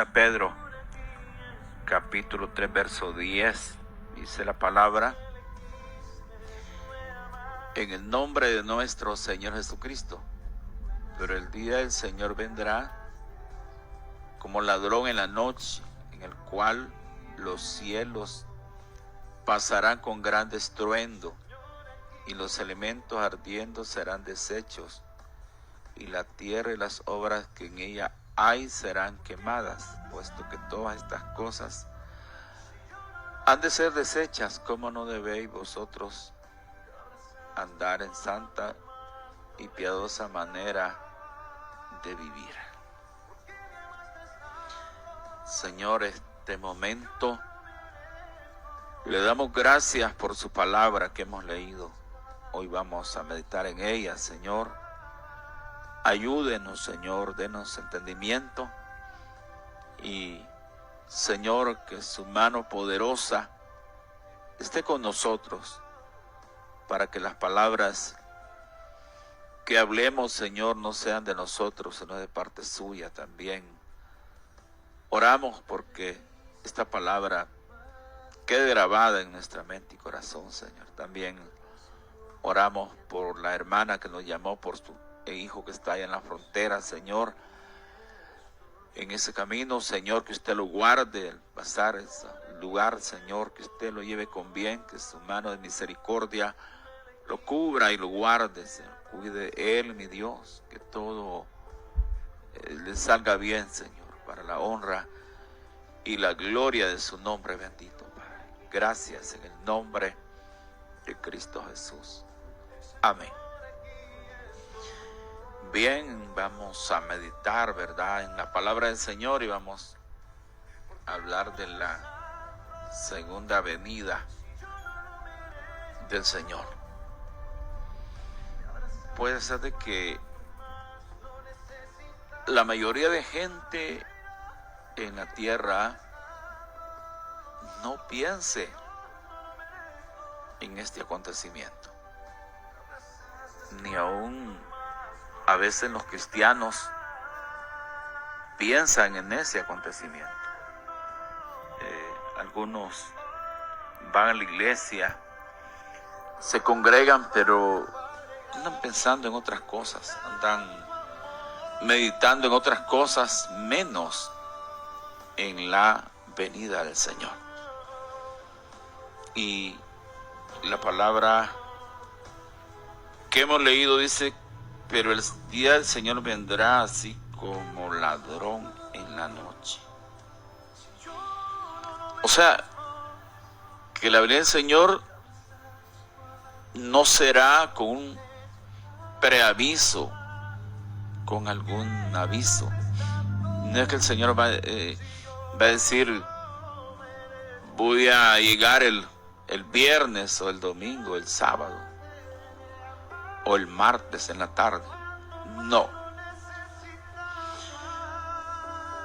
Pedro, capítulo 3, verso 10, dice la palabra: en el nombre de nuestro Señor Jesucristo, pero el día del Señor vendrá como ladrón en la noche, en el cual los cielos pasarán con gran estruendo, y los elementos ardiendo serán deshechos, y la tierra y las obras que en ella hay serán quemadas. Puesto que todas estas cosas han de ser deshechas, ¿cómo no debéis vosotros andar en santa y piadosa manera de vivir? Señor, este momento le damos gracias por su palabra que hemos leído. Hoy vamos a meditar en ella, Señor. Ayúdenos, Señor, denos entendimiento y, Señor, que su mano poderosa esté con nosotros para que las palabras que hablemos, Señor, no sean de nosotros, sino de parte suya también. Oramos porque esta palabra quede grabada en nuestra mente y corazón, Señor. También oramos por la hermana que nos llamó, por su hijo que está allá en la frontera, Señor. En ese camino, Señor, que usted lo guarde al pasar ese lugar, Señor, que usted lo lleve con bien, que su mano de misericordia lo cubra y lo guarde, Señor. Cuide de él, mi Dios, que todo le salga bien, Señor, para la honra y la gloria de su nombre bendito, Padre. Gracias en el nombre de Cristo Jesús. Amén. Bien, vamos a meditar, ¿verdad?, en la palabra del Señor, y vamos a hablar de la segunda venida del Señor. Puede ser de que la mayoría de gente en la tierra no piense en este acontecimiento, ni aún a veces los cristianos piensan en ese acontecimiento. Algunos van a la iglesia, se congregan, pero andan pensando en otras cosas, andan meditando en otras cosas, menos en la venida del Señor. Y la palabra que hemos leído dice: pero el día del Señor vendrá así como ladrón en la noche. O sea, que la venida del Señor no será con un preaviso, con algún aviso. No es que el Señor va a decir: voy a llegar el viernes o el domingo, el sábado o el martes en la tarde. No.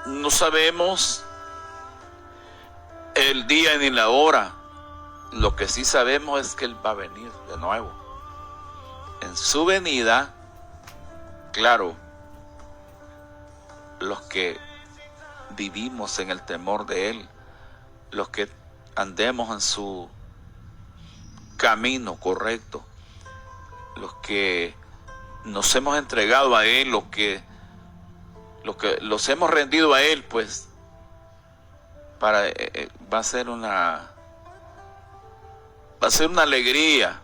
No sabemos el día ni la hora. Lo que sí sabemos es que Él va a venir de nuevo. En su venida, claro, los que vivimos en el temor de Él, los que andemos en su camino correcto, los que nos hemos entregado a Él, los que los hemos rendido a Él, pues va a ser una alegría,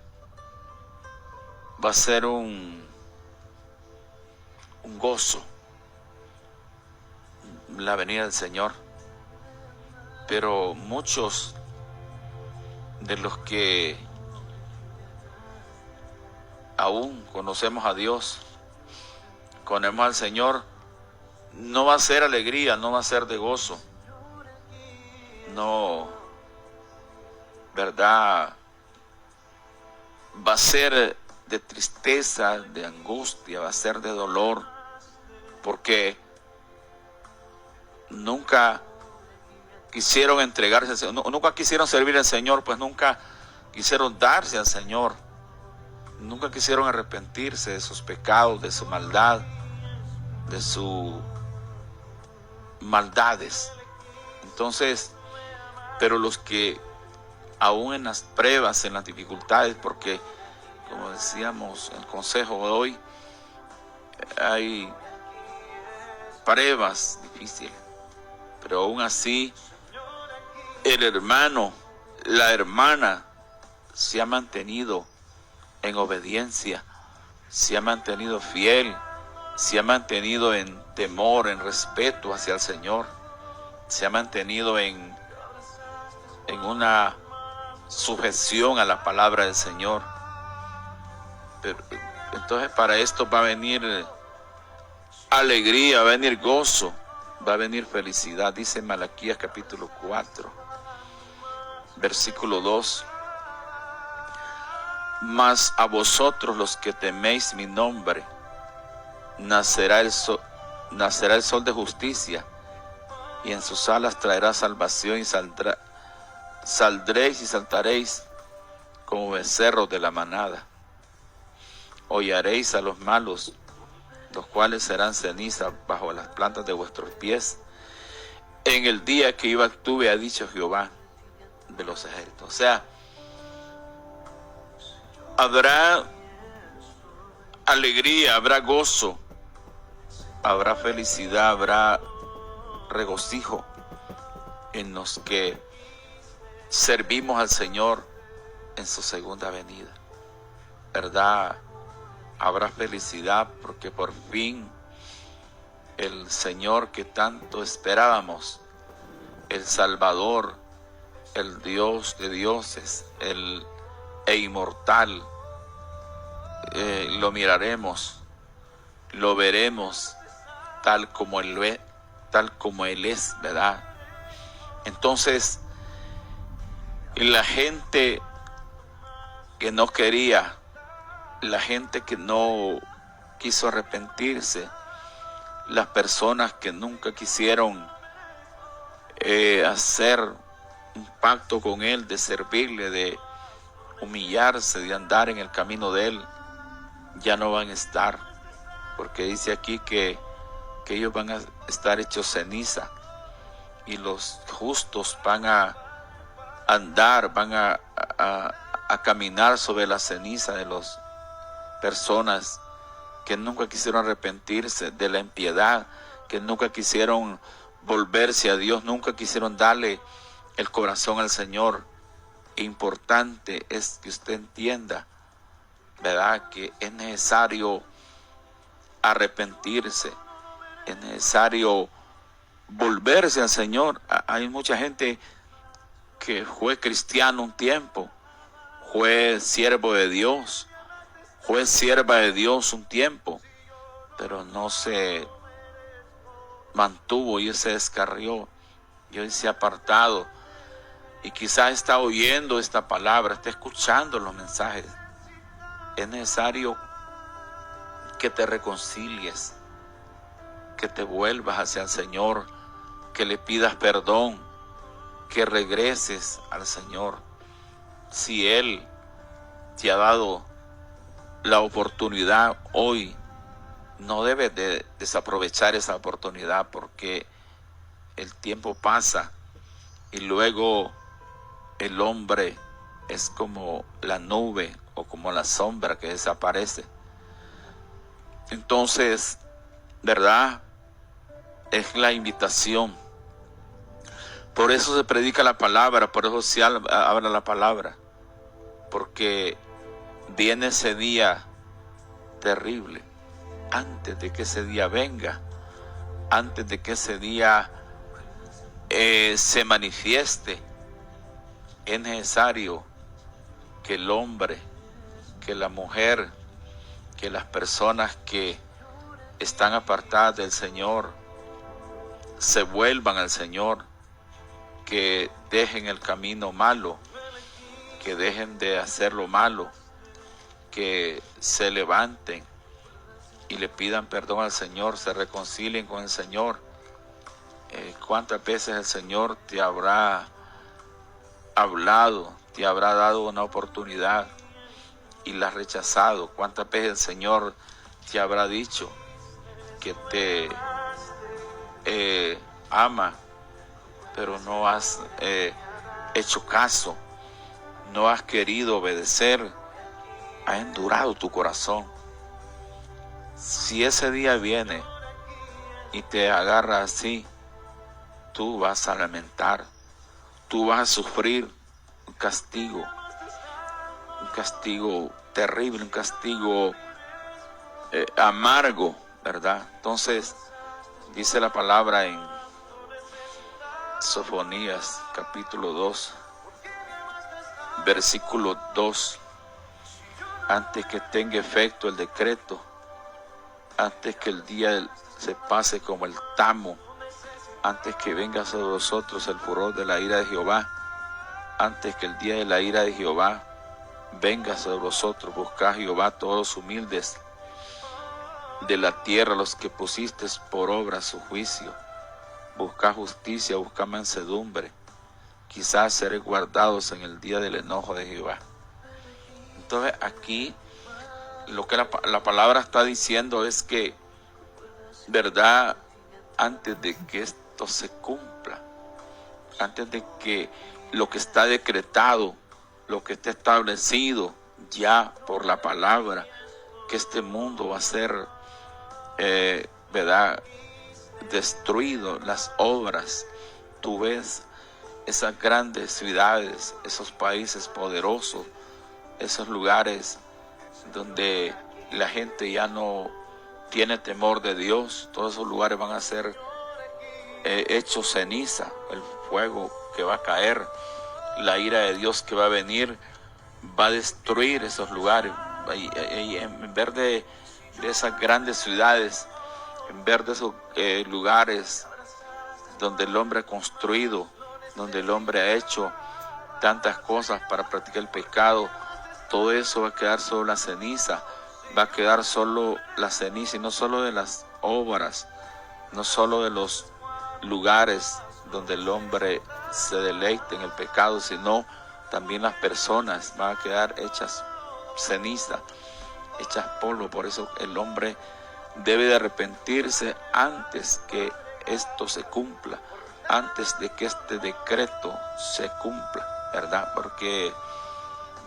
va a ser un gozo la venida del Señor. Pero muchos de los que aún conocemos a Dios, conocemos al Señor, no va a ser alegría, no va a ser de gozo, no, ¿verdad? Va a ser de tristeza, de angustia, va a ser de dolor, porque nunca quisieron entregarse al Señor, nunca quisieron servir al Señor, pues nunca quisieron darse al Señor. Nunca quisieron arrepentirse de sus pecados, de su maldad, de su maldades. Entonces, pero los que aún en las pruebas, en las dificultades, porque como decíamos en el consejo de hoy, hay pruebas difíciles, pero aún así el hermano, la hermana se ha mantenido en obediencia, se ha mantenido fiel, se ha mantenido en temor, en respeto hacia el Señor, se ha mantenido en una sujeción a la palabra del Señor. Pero, entonces para esto va a venir alegría, va a venir gozo, va a venir felicidad. Dice Malaquías capítulo 4, versículo 2. Mas a vosotros los que teméis mi nombre, nacerá el sol de justicia, y en sus alas traerá salvación, y saldréis y saltaréis como becerros de la manada. Hollaréis a los malos, los cuales serán ceniza bajo las plantas de vuestros pies, en el día que yo actúe, ha dicho Jehová de los ejércitos. O sea, habrá alegría, habrá gozo, habrá felicidad, habrá regocijo en los que servimos al Señor en su segunda venida, ¿verdad? Habrá felicidad porque por fin el Señor que tanto esperábamos, el Salvador, el Dios de dioses, e inmortal, lo miraremos, lo veremos tal como Él es, ¿verdad? Entonces, la gente que no quería, la gente que no quiso arrepentirse, las personas que nunca quisieron hacer un pacto con Él, de servirle, de humillarse, de andar en el camino de Él, ya no van a estar, porque dice aquí que ellos van a estar hechos ceniza, y los justos van a andar, van a caminar sobre la ceniza de las personas que nunca quisieron arrepentirse de la impiedad, que nunca quisieron volverse a Dios, nunca quisieron darle el corazón al Señor. Importante es que usted entienda, ¿verdad?, que es necesario arrepentirse, es necesario volverse al Señor. Hay mucha gente que fue cristiano un tiempo, fue siervo de Dios, fue sierva de Dios un tiempo, pero no se mantuvo y se descarrió y hoy se ha apartado, y quizás está oyendo esta palabra, está escuchando los mensajes. Es necesario que te reconcilies, que te vuelvas hacia el Señor, que le pidas perdón, que regreses al Señor. Si Él te ha dado la oportunidad hoy, no debes de desaprovechar esa oportunidad, porque el tiempo pasa y luego el hombre es como la nube o como la sombra que desaparece. Entonces, ¿verdad?, es la invitación. Por eso se predica la palabra, por eso se habla la palabra, porque viene ese día terrible. Antes de que ese día venga, antes de que ese día se manifieste, es necesario que el hombre, que la mujer, que las personas que están apartadas del Señor se vuelvan al Señor, que dejen el camino malo, que dejen de hacer lo malo, que se levanten y le pidan perdón al Señor, se reconcilien con el Señor. ¿Cuántas veces el Señor te habrá hablado, te habrá dado una oportunidad y la has rechazado? ¿Cuántas veces el Señor te habrá dicho que te ama, pero no has hecho caso, no has querido obedecer, ha endurado tu corazón. Si ese día viene y te agarra así, tú vas a lamentar, tú vas a sufrir un castigo terrible, un castigo amargo, ¿verdad? Entonces, dice la palabra en Sofonías capítulo 2, versículo 2, antes que tenga efecto el decreto, antes que el día se pase como el tamo, antes que venga sobre vosotros el furor de la ira de Jehová, antes que el día de la ira de Jehová venga sobre vosotros, buscad a Jehová todos los humildes de la tierra, los que pusiste por obra su juicio, buscad justicia, buscad mansedumbre, quizás seréis guardados en el día del enojo de Jehová. Entonces aquí lo que la palabra está diciendo es que, verdad, antes de que esto se cumpla, antes de que lo que está decretado, lo que está establecido ya por la palabra, que este mundo va a ser, verdad, destruido, las obras. Tú ves esas grandes ciudades, esos países poderosos, esos lugares donde la gente ya no tiene temor de Dios. Todos esos lugares van a ser hechos ceniza. El fuego que va a caer, la ira de Dios que va a venir, va a destruir esos lugares. Y en vez de esas grandes ciudades, en vez de esos lugares donde el hombre ha construido, donde el hombre ha hecho tantas cosas para practicar el pecado, todo eso va a quedar solo la ceniza, va a quedar solo la ceniza, y no solo de las obras, no solo de los lugares donde el hombre se deleite en el pecado, sino también las personas van a quedar hechas ceniza, hechas polvo. Por eso el hombre debe de arrepentirse antes que esto se cumpla, antes de que este decreto se cumpla, ¿verdad? Porque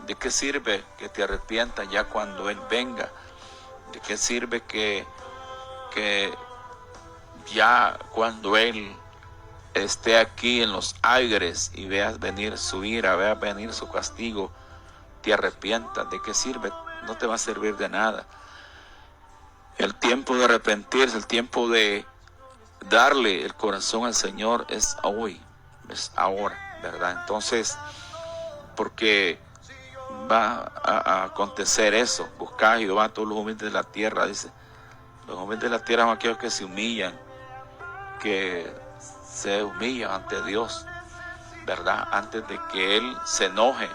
¿de qué sirve que te arrepientas ya cuando Él venga? ¿De qué sirve que ya cuando Él esté aquí en los aires y veas venir su ira, veas venir su castigo, te arrepientas? ¿De qué sirve? No te va a servir de nada. El tiempo de arrepentirse, el tiempo de darle el corazón al Señor es hoy, es ahora, ¿verdad? Entonces, porque va a acontecer eso. Buscad a Jehová a todos los humildes de la tierra, dice. Los humildes de la tierra son aquellos que se humillan, que se humillan ante Dios, ¿verdad? Antes de que Él se enoje,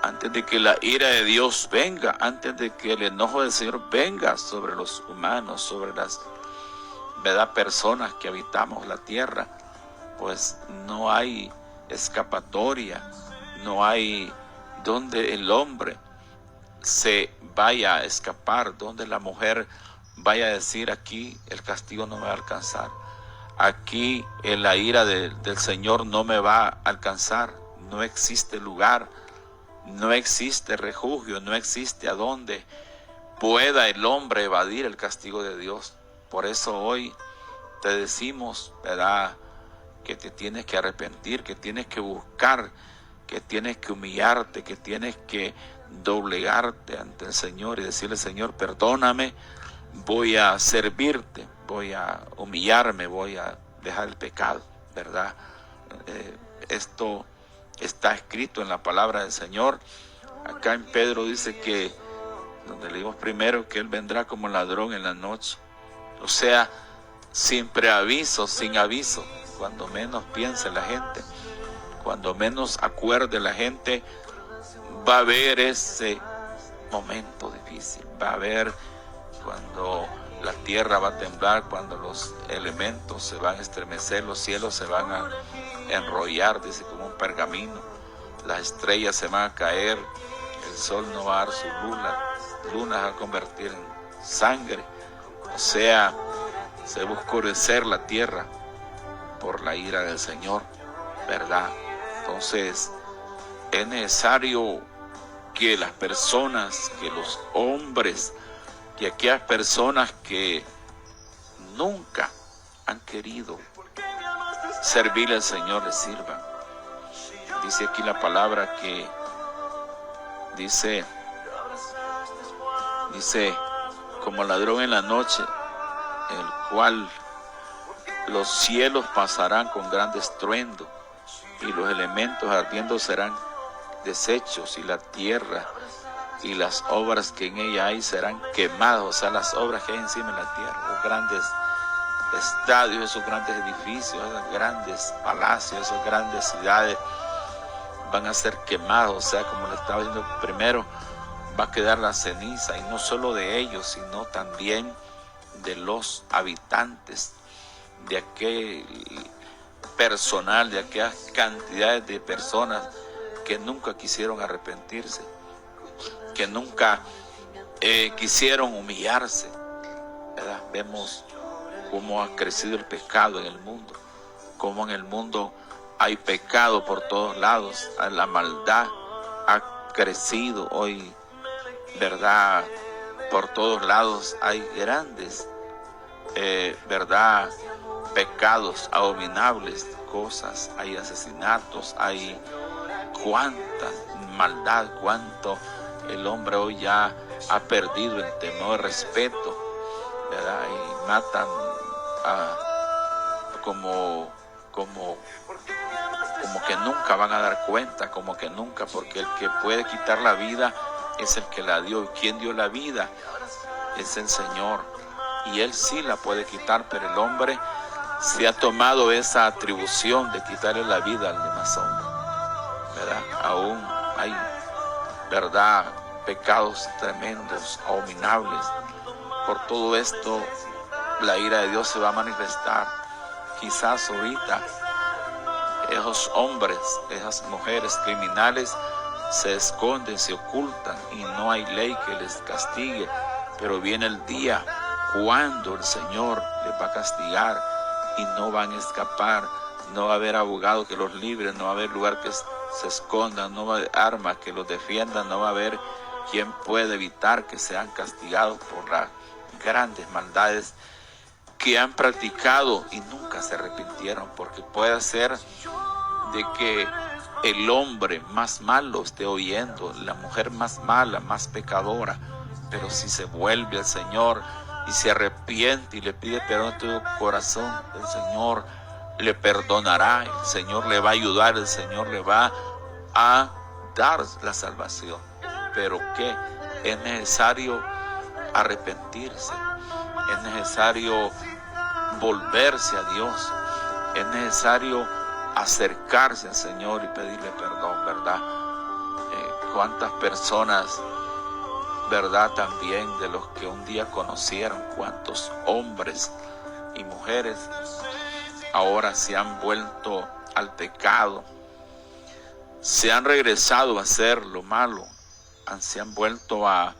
antes de que la ira de Dios venga, antes de que el enojo del Señor venga sobre los humanos, sobre las, ¿verdad?, personas que habitamos la tierra. Pues no hay escapatoria, no hay donde el hombre se vaya a escapar, donde la mujer vaya a decir: aquí el castigo no me va a alcanzar, aquí la ira del Señor no me va a alcanzar. No existe lugar, no existe refugio, no existe a donde pueda el hombre evadir el castigo de Dios. Por eso hoy te decimos, ¿verdad?, que te tienes que arrepentir, que tienes que buscar, que tienes que humillarte, que tienes que doblegarte ante el Señor y decirle: Señor, perdóname, voy a servirte, voy a humillarme, voy a dejar el pecado, ¿verdad? Esto está escrito en la palabra del Señor. Acá en Pedro dice que, donde leímos primero, que Él vendrá como ladrón en la noche. O sea, sin preaviso, sin aviso, cuando menos piense la gente, cuando menos acuerde la gente, va a haber ese momento difícil. Va a haber cuando la tierra va a temblar, cuando los elementos se van a estremecer, los cielos se van a enrollar, dice, como un pergamino, las estrellas se van a caer, el sol no va a dar su luz, la luna se va a convertir en sangre. O sea, se va a oscurecer la tierra, por la ira del Señor, ¿verdad? Entonces, es necesario que las personas, que los hombres, que aquellas personas que nunca han querido servir al Señor le sirvan. Dice aquí la palabra que dice como ladrón en la noche, el cual los cielos pasarán con gran estruendo y los elementos ardiendo serán deshechos, y la tierra y las obras que en ella hay serán quemadas. O sea, las obras que hay encima de la tierra, los grandes estadios, esos grandes edificios, esos grandes palacios, esas grandes ciudades van a ser quemados. O sea, como le estaba diciendo primero, va a quedar la ceniza, y no solo de ellos, sino también de los habitantes, de aquel personal, de aquellas cantidades de personas que nunca quisieron arrepentirse, que nunca quisieron humillarse, ¿verdad? Vemos cómo ha crecido el pecado en el mundo, cómo en el mundo hay pecado por todos lados, la maldad ha crecido hoy, ¿verdad? Por todos lados hay grandes, ¿verdad? Pecados abominables, cosas, hay asesinatos, hay cuánta maldad, cuánto el hombre hoy ya ha perdido el temor, el respeto, ¿verdad? Y matan como que nunca van a dar cuenta, como que nunca, porque el que puede quitar la vida es el que la dio. ¿Y quién dio la vida? Es el Señor, y Él sí la puede quitar, pero el hombre se ha tomado esa atribución de quitarle la vida al demás hombre, ¿verdad? Aún hay, ¿verdad?, pecados tremendos, abominables. Por todo esto, la ira de Dios se va a manifestar. Quizás ahorita esos hombres, esas mujeres criminales se esconden, se ocultan, y no hay ley que les castigue, pero viene el día cuando el Señor les va a castigar y no van a escapar. No va a haber abogado que los libre, no va a haber lugar que se escondan, no va a haber armas que los defiendan, no va a haber quien pueda evitar que sean castigados por las grandes maldades que han practicado y nunca se arrepintieron, porque puede ser de que el hombre más malo esté oyendo, la mujer más mala, más pecadora, pero si se vuelve al Señor y se arrepiente y le pide perdón de todo corazón, el Señor le perdonará, el Señor le va a ayudar, el Señor le va a dar la salvación. Pero que es necesario arrepentirse, es necesario volverse a Dios, es necesario acercarse al Señor y pedirle perdón, ¿verdad? Cuántas personas, ¿verdad?, también de los que un día conocieron, cuántos hombres y mujeres ahora se han vuelto al pecado, se han regresado a hacer lo malo, se han vuelto a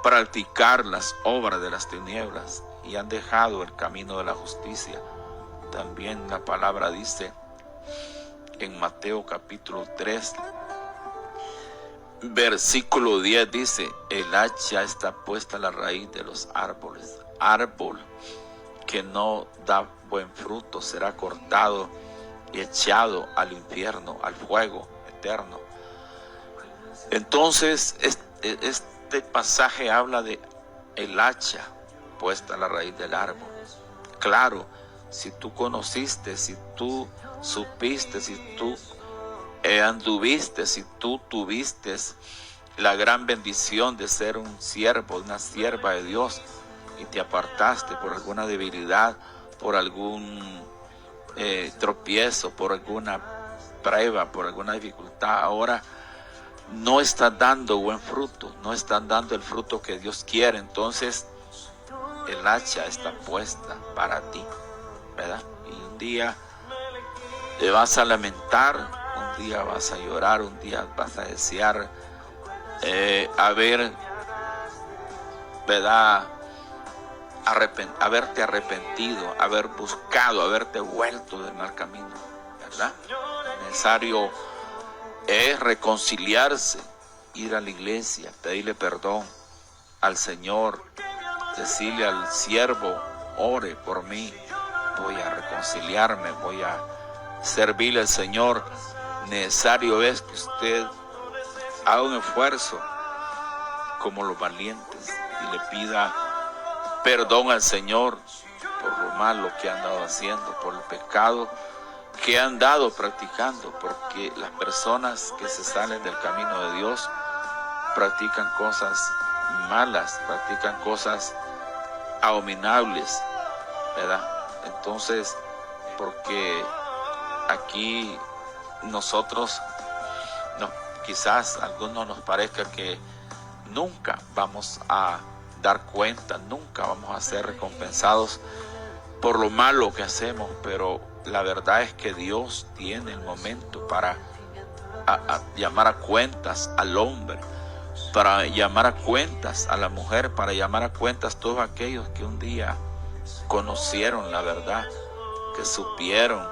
practicar las obras de las tinieblas y han dejado el camino de la justicia. También la palabra dice en Mateo capítulo 3, versículo 10, dice: el hacha está puesta a la raíz de los árboles. Árbol que no da buen fruto será cortado y echado al infierno, al fuego eterno. Entonces, este pasaje habla de el hacha puesta a la raíz del árbol. Claro, si tú conociste, si tú supiste, si tú anduviste, si tú tuviste la gran bendición de ser un siervo, una sierva de Dios, y te apartaste por alguna debilidad, por algún tropiezo, por alguna prueba, por alguna dificultad, ahora no estás dando buen fruto, no estás dando el fruto que Dios quiere. Entonces el hacha está puesta para ti, ¿verdad? Y un día te vas a lamentar, un día vas a llorar, un día vas a desear haber, ¿verdad?, haberte arrepentido, haber buscado, haberte vuelto del mal camino, ¿verdad? Necesario es reconciliarse, ir a la iglesia, pedirle perdón al Señor, decirle al siervo, ore por mí, voy a reconciliarme, voy a servirle al Señor. Necesario es que usted haga un esfuerzo como los valientes y le pida perdón al Señor por lo malo que han andado haciendo, por el pecado que han andado practicando, porque las personas que se salen del camino de Dios practican cosas malas, practican cosas abominables, ¿verdad? Entonces, porque aquí nosotros, quizás a algunos nos parezca que nunca vamos a dar cuenta, nunca vamos a ser recompensados por lo malo que hacemos, pero la verdad es que Dios tiene el momento para llamar a cuentas al hombre, para llamar a cuentas a la mujer, para llamar a cuentas a todos aquellos que un día conocieron la verdad, que supieron,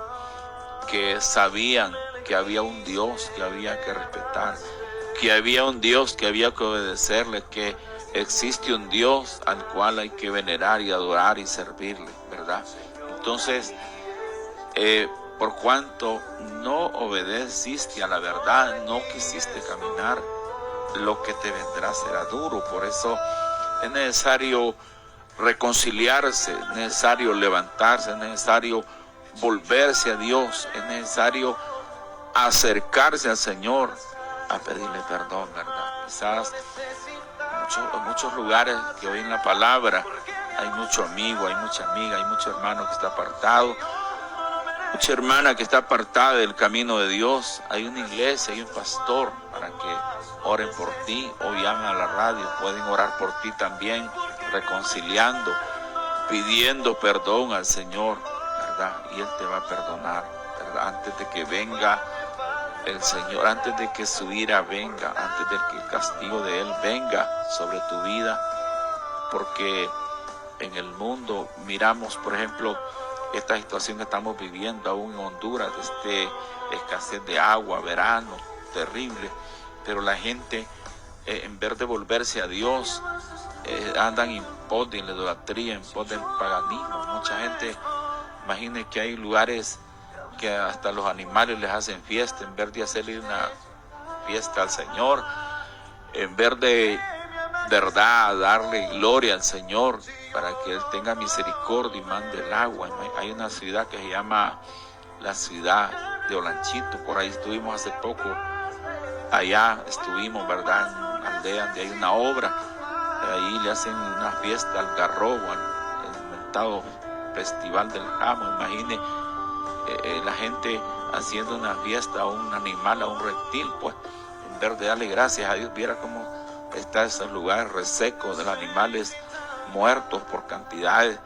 que sabían que había un Dios que había que respetar, que había un Dios que había que obedecerle, que existe un Dios al cual hay que venerar y adorar y servirle, ¿verdad? Entonces, por cuanto no obedeciste a la verdad, no quisiste caminar, lo que te vendrá será duro. Por eso es necesario reconciliarse, es necesario levantarse, es necesario volverse a Dios, es necesario acercarse al Señor a pedirle perdón, ¿verdad? Quizás en muchos lugares que oyen la palabra hay mucho amigo, hay mucha amiga, hay mucho hermano que está apartado, mucha hermana que está apartada del camino de Dios. Hay una iglesia, hay un pastor para que oren por ti, o llamen a la radio, pueden orar por ti también, reconciliando, pidiendo perdón al Señor, ¿verdad? Y Él te va a perdonar, ¿verdad? Antes de que venga el Señor, antes de que su ira venga, antes de que el castigo de Él venga sobre tu vida, porque en el mundo miramos, por ejemplo, esta situación que estamos viviendo aún en Honduras, escasez de agua, verano terrible, pero la gente en vez de volverse a Dios, andan en pos de la idolatría, en pos del paganismo. Mucha gente, imagine que hay lugares que hasta los animales les hacen fiesta, en vez de hacerle una fiesta al Señor, en vez de verdad darle gloria al Señor para que Él tenga misericordia y mande el agua. Hay una ciudad que se llama la ciudad de Olanchito, por ahí estuvimos hace poco, allá estuvimos, ¿verdad? En una aldea donde hay una obra, ahí le hacen una fiesta al garrobo, al inventado festival del ramo. Imagine la gente haciendo una fiesta a un animal, a un reptil, pues en vez de darle gracias a Dios, viera cómo está esos lugares resecos de los animales muertos por cantidades,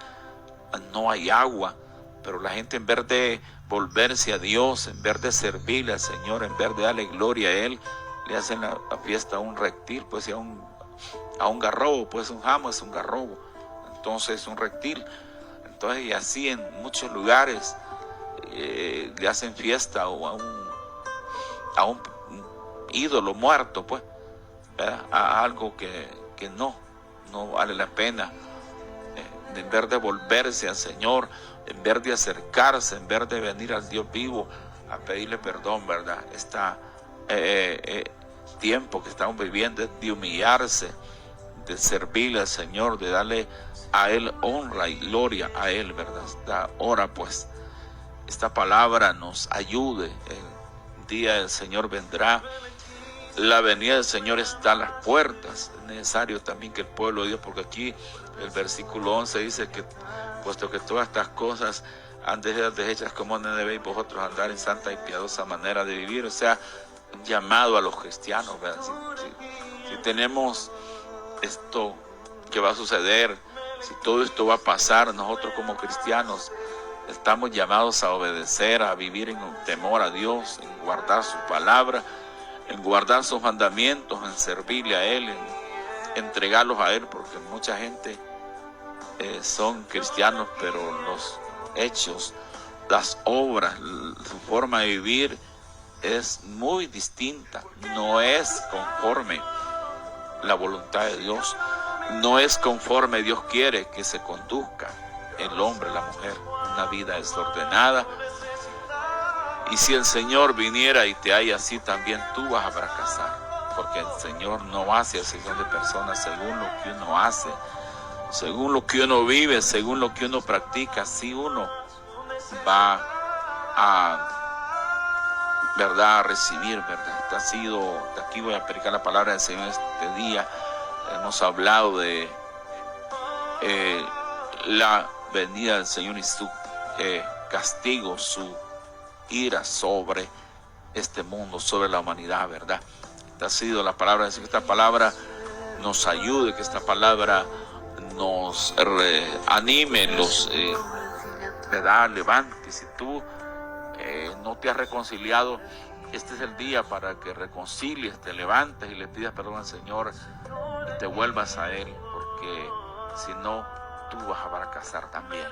no hay agua, pero la gente en vez de volverse a Dios, en vez de servirle al Señor, en vez de darle gloria a Él, le hacen la fiesta a un reptil, pues y a un garrobo, pues un jamo es un garrobo, entonces un reptil. Entonces, y así en muchos lugares le hacen fiesta o a un ídolo muerto, pues, ¿verdad? A algo que no vale la pena. En vez de volverse al Señor, en vez de acercarse, en vez de venir al Dios vivo a pedirle perdón, ¿verdad? Tiempo que estamos viviendo es de humillarse, de servirle al Señor, de darle a Él honra y gloria a Él, ¿verdad? Ahora pues esta palabra nos ayude. El día del Señor vendrá, la venida del Señor está a las puertas. Es necesario también que el pueblo de Dios, porque aquí el versículo 11 dice que puesto que todas estas cosas han de ser hechas como no debéis vosotros andar en santa y piadosa manera de vivir. O sea, un llamado a los cristianos, ¿verdad? Si tenemos esto que va a suceder, si todo esto va a pasar, nosotros como cristianos estamos llamados a obedecer, a vivir en temor a Dios, en guardar su palabra, en guardar sus mandamientos, en servirle a Él, en entregarlos a Él, porque mucha gente son cristianos, pero los hechos, las obras, su forma de vivir es muy distinta. No es conforme la voluntad de Dios. No es conforme Dios quiere que se conduzca el hombre, la mujer. Una vida desordenada. Y si el Señor viniera y te halla así, también tú vas a fracasar. Porque el Señor no hace acepción de personas según lo que uno hace, según lo que uno vive, según lo que uno practica. Así uno va a, ¿verdad?, a recibir, ¿verdad? Aquí voy a predicar la palabra del Señor este día. Hemos hablado de la venida del Señor y su castigo, su ira sobre este mundo, sobre la humanidad, ¿verdad? Esta ha sido la palabra, que esta palabra nos ayude, que esta palabra nos anime, ¿verdad? Levante. Si tú no te has reconciliado, este es el día para que reconcilies, te levantes y le pidas perdón al Señor y te vuelvas a Él, porque si no, tú vas a fracasar también.